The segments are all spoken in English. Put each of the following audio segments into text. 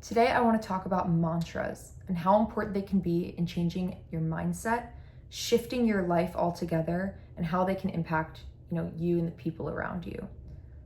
Today, I want to talk about mantras and how important they can be in changing your mindset, shifting your life altogether, and how they can impact, you and the people around you.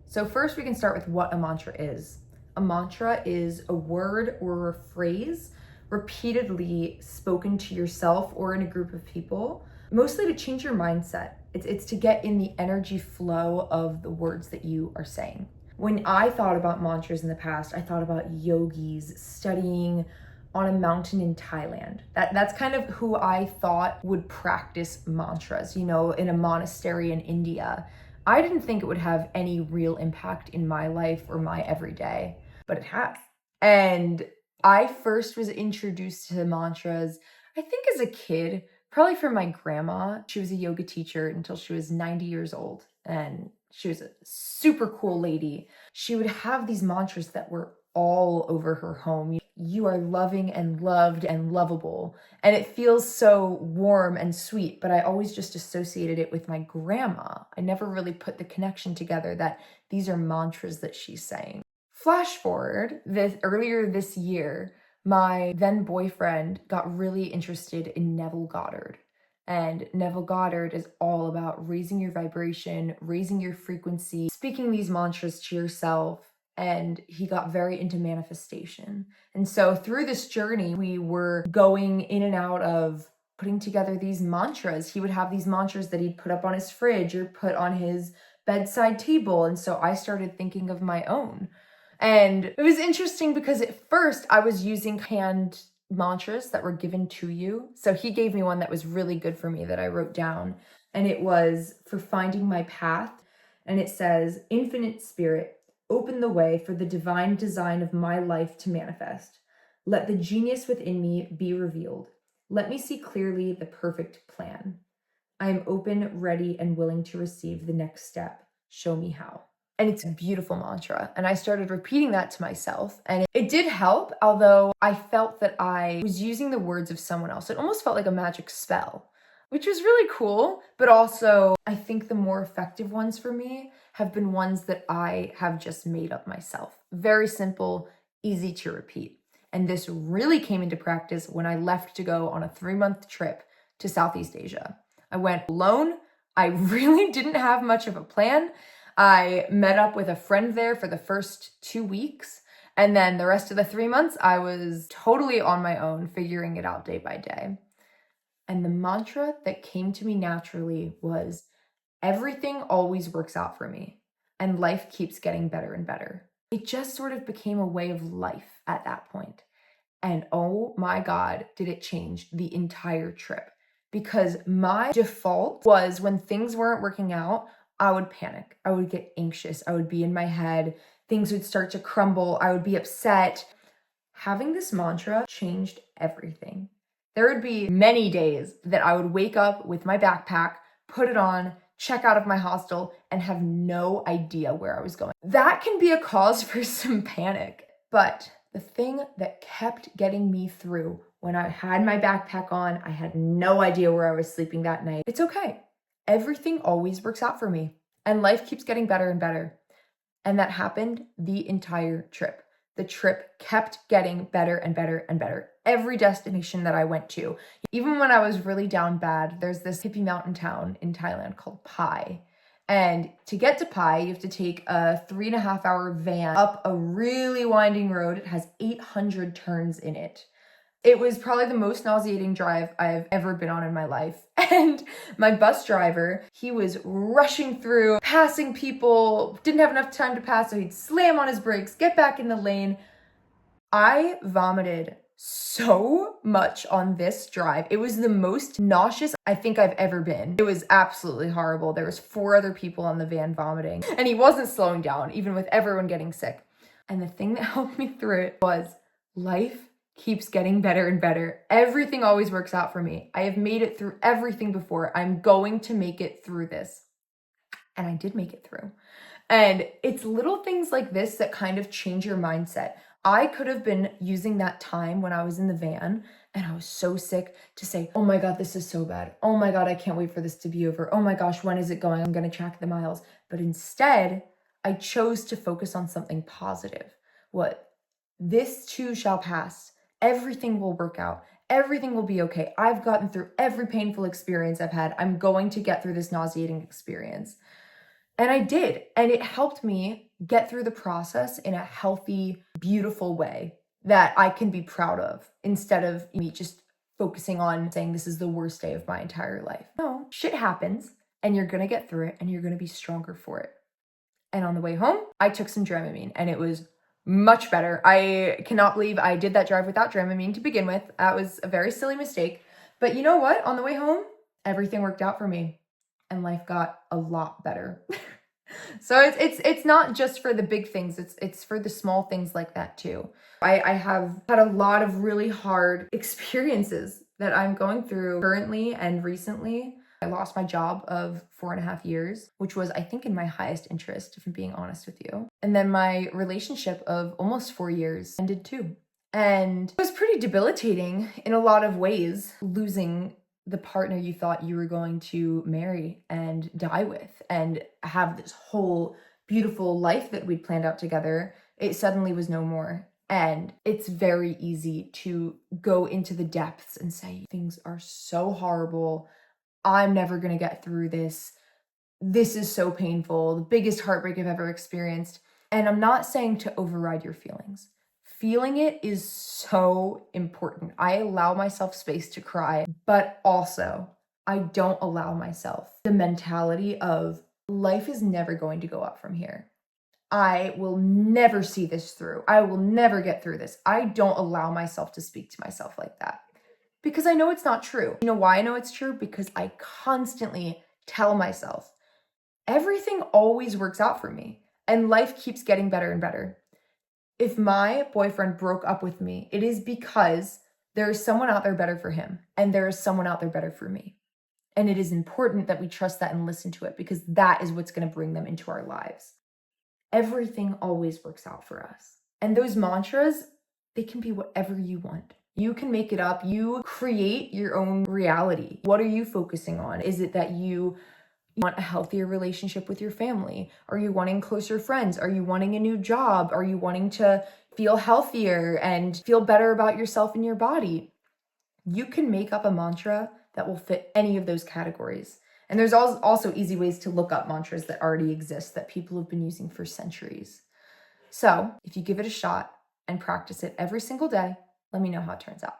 So first, we can start with what a mantra is. A mantra is a word or a phrase repeatedly spoken to yourself or in a group of people, mostly to change your mindset. It's to get in the energy flow of the words that you are saying. When I thought about mantras in the past, I thought about yogis studying on a mountain in Thailand. That's kind of who I thought would practice mantras, in a monastery in India. I didn't think it would have any real impact in my life or my everyday, but it has. And I first was introduced to mantras, I think as a kid, probably from my grandma. She was a yoga teacher until she was 90 years old, and she was a super cool lady. She would have these mantras that were all over her home. You are loving and loved and lovable. And it feels so warm and sweet, but I always just associated it with my grandma. I never really put the connection together that these are mantras that she's saying. Flash forward, earlier this year, my then boyfriend got really interested in Neville Goddard. And Neville Goddard is all about raising your vibration, raising your frequency, speaking these mantras to yourself. And he got very into manifestation. And so through this journey, we were going in and out of putting together these mantras. He would have these mantras that he'd put up on his fridge or put on his bedside table. And so I started thinking of my own. And it was interesting because at first I was using canned mantras that were given to you. So he gave me one that was really good for me that I wrote down. And it was for finding my path. And it says, "Infinite Spirit, open the way for the divine design of my life to manifest. Let the genius within me be revealed. Let me see clearly the perfect plan. I am open, ready, and willing to receive the next step. Show me how." And it's a beautiful mantra. And I started repeating that to myself. And it did help, although I felt that I was using the words of someone else. It almost felt like a magic spell, which was really cool. But also, I think the more effective ones for me have been ones that I have just made up myself. Very simple, easy to repeat. And this really came into practice when I left to go on a 3-month trip to Southeast Asia. I went alone. I really didn't have much of a plan. I met up with a friend there for the first 2 weeks. And then the rest of the 3 months, I was totally on my own, figuring it out day by day. And the mantra that came to me naturally was, everything always works out for me, and life keeps getting better and better. It just sort of became a way of life at that point. And oh my God, did it change the entire trip. Because my default was when things weren't working out, I would panic. I would get anxious. I would be in my head. Things would start to crumble. I would be upset. Having this mantra changed everything. There would be many days that I would wake up with my backpack, put it on, check out of my hostel, and have no idea where I was going. That can be a cause for some panic. But the thing that kept getting me through when I had my backpack on, I had no idea where I was sleeping that night. It's okay. Everything always works out for me, and life keeps getting better and better. And that happened the entire trip. The trip kept getting better and better and better. Every destination that I went to, even when I was really down bad, there's this hippie mountain town in Thailand called Pai. And to get to Pai, you have to take a 3.5-hour van up a really winding road. It has 800 turns in it. It was probably the most nauseating drive I've ever been on in my life. And my bus driver, he was rushing through, passing people, didn't have enough time to pass, so he'd slam on his brakes, get back in the lane. I vomited so much on this drive. It was the most nauseous I think I've ever been. It was absolutely horrible. There was 4 other people on the van vomiting, and he wasn't slowing down, even with everyone getting sick. And the thing that helped me through it was life keeps getting better and better. Everything always works out for me. I have made it through everything before. I'm going to make it through this. And I did make it through. And it's little things like this that kind of change your mindset. I could have been using that time when I was in the van and I was so sick to say, oh my God, this is so bad. Oh my God, I can't wait for this to be over. Oh my gosh, when is it going? I'm going to track the miles. But instead, I chose to focus on something positive. What This too shall pass. Everything will work out. Everything will be okay. I've gotten through every painful experience I've had. I'm going to get through this nauseating experience. And I did. And it helped me get through the process in a healthy, beautiful way that I can be proud of, instead of me just focusing on saying this is the worst day of my entire life. No, shit happens and you're going to get through it and you're going to be stronger for it. And on the way home, I took some Dramamine and it was much better. I cannot believe I did that drive without Dramamine to begin with. That was a very silly mistake. But you know what? On the way home, everything worked out for me and life got a lot better. So it's not just for the big things, it's for the small things like that too. I have had a lot of really hard experiences that I'm going through currently and recently. I lost my job of 4.5 years, which was, I think, in my highest interest, if I'm being honest with you. And then my relationship of almost 4 years ended too. And it was pretty debilitating in a lot of ways, losing the partner you thought you were going to marry and die with and have this whole beautiful life that we'd planned out together. It suddenly was no more. And it's very easy to go into the depths and say, things are so horrible. I'm never going to get through this. This is so painful. The biggest heartbreak I've ever experienced. And I'm not saying to override your feelings. Feeling it is so important. I allow myself space to cry, but also I don't allow myself the mentality of life is never going to go up from here. I will never see this through. I will never get through this. I don't allow myself to speak to myself like that because I know it's not true. You know why I know it's true? Because I constantly tell myself everything always works out for me and life keeps getting better and better. If my boyfriend broke up with me, it is because there is someone out there better for him and there is someone out there better for me. And it is important that we trust that and listen to it because that is what's going to bring them into our lives. Everything always works out for us. And those mantras, they can be whatever you want. You can make it up. You create your own reality. What are you focusing on? Is it that you want a healthier relationship with your family? Are you wanting closer friends? Are you wanting a new job? Are you wanting to feel healthier and feel better about yourself and your body? You can make up a mantra that will fit any of those categories. And there's also easy ways to look up mantras that already exist that people have been using for centuries. So if you give it a shot and practice it every single day, let me know how it turns out.